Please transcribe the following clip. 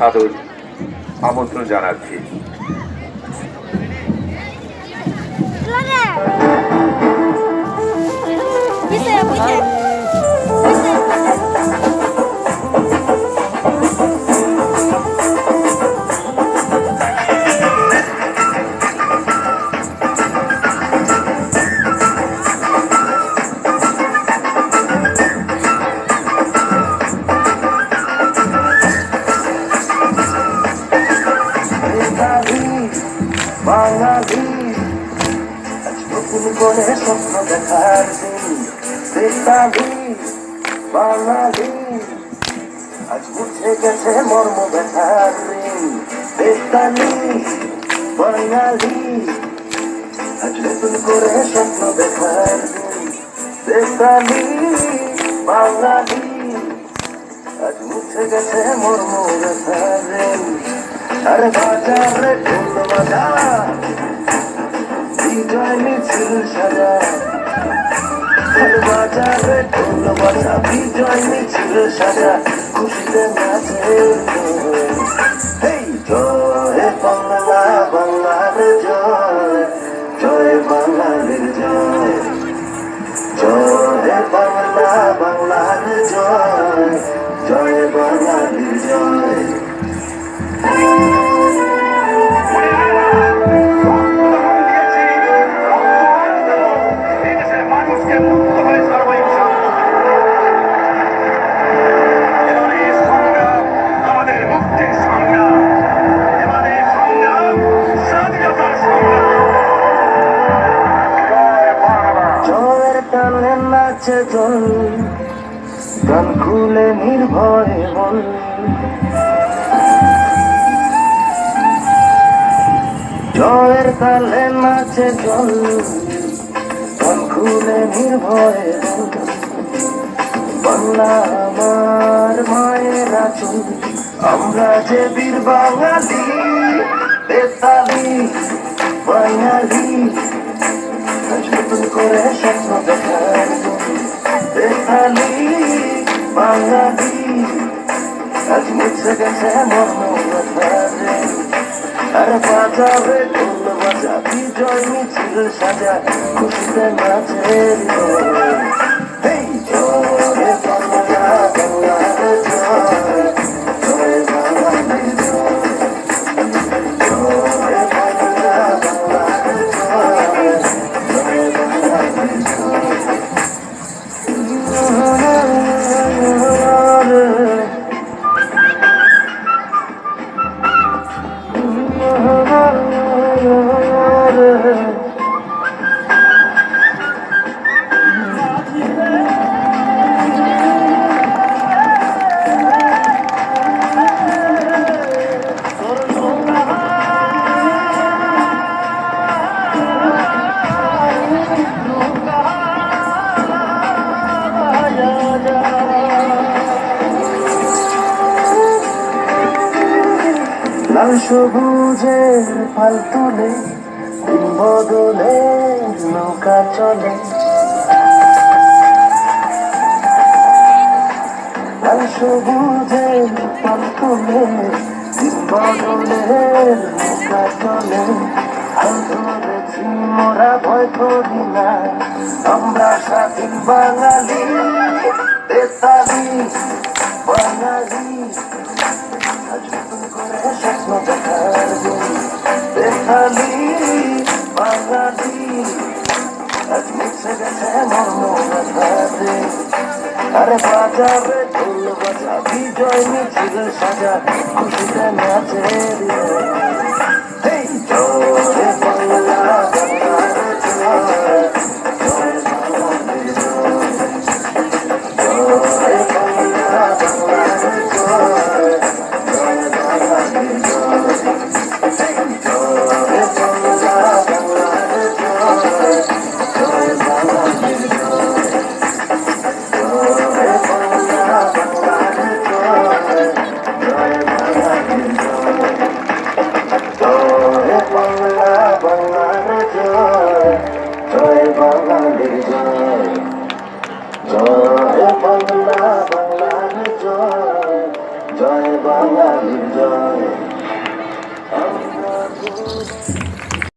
সাদর আমন্ত্রণ জানাচ্ছি। বাঙালি আজ নতুন করে স্বপ্ন দেখার দিন। বেতালি বাঙালি আজ মুছে গেছে মর্ম ব্যথার ঋণ। বেতালি বাঙালি আজ নতুন করে স্বপ্ন দেখার দিন। বেতালি বাঙালি আজ মুছে গেছে মর্ম ব্যথার ঋণ। আর বাজারে ঢোল বাজা বিজয় মিছিল সাজা। আর বাজারে ঢোল বাজা বিজয় মিছিল সাজা। খুশিতে নাচে এই জয় বাংলা, বাংলার জয়, জয় বাঙালির জয়। জয় বাংলা, বাংলার জয়, জয় বাঙালির জয়। নাচে জল গান খুলে নির্ভয়ে বল। জয়ের তালে নাচে জল গান খুলে নির্ভয়ে বল। বাংলা আমার মায়ের আঁচল, আমরা যে বীর বাঙালি। বেতালি বাঙালি আজ নতুন করে স্বপ্ন দেখার। বেতালি বাঙালি আজ মুছে গেছে মর্ম ব্যথার ঋণ। আর বাজাবে ঢোল বাজা বিজয় মিছিল সাজা। খুশিতে নাচে এই জয় বাংলা, বাংলার জয়, জয় বাঙালির জয়। জয় বাংলা, বাংলার জয়, জয় বাঙালির জয়। লাল সবুজের পাল তুলে দিন বদলে নৌকা চলে। লাল সবুজের পাল তুলে দিন বদলে নৌকা চলে। হাল ধরেছি মোরা ভয় করি না, আমরা স্বাধীন বাঙালি। বেতালি বাঙালি আজ নতুন করে স্বপ্ন দেখার দিন। বেতালি বাঙালি আজ মুছে গেছে মর্ম ব্যথার ঋণ। আরে বাজাবে ঢোল বাজা বিজয় মিছিল সাজা। খুশিতে নাচে এই জয় বাংলা, বাংলার জয়, জয় বাঙালির জয়। জয় বাংলা, বাংলার জয়, জয় বাঙালির জয়। জয় বাংলা, বাংলার জয়, জয় বাঙালির জয়। জয় বাংলা, বাংলার জয়, জয় বাঙালির জয়। জয় বাংলা, বাংলার জয়, জয় বাঙালির জয়। জয় বাংলা, বাংলার জয়, জয় বাঙালির জয়।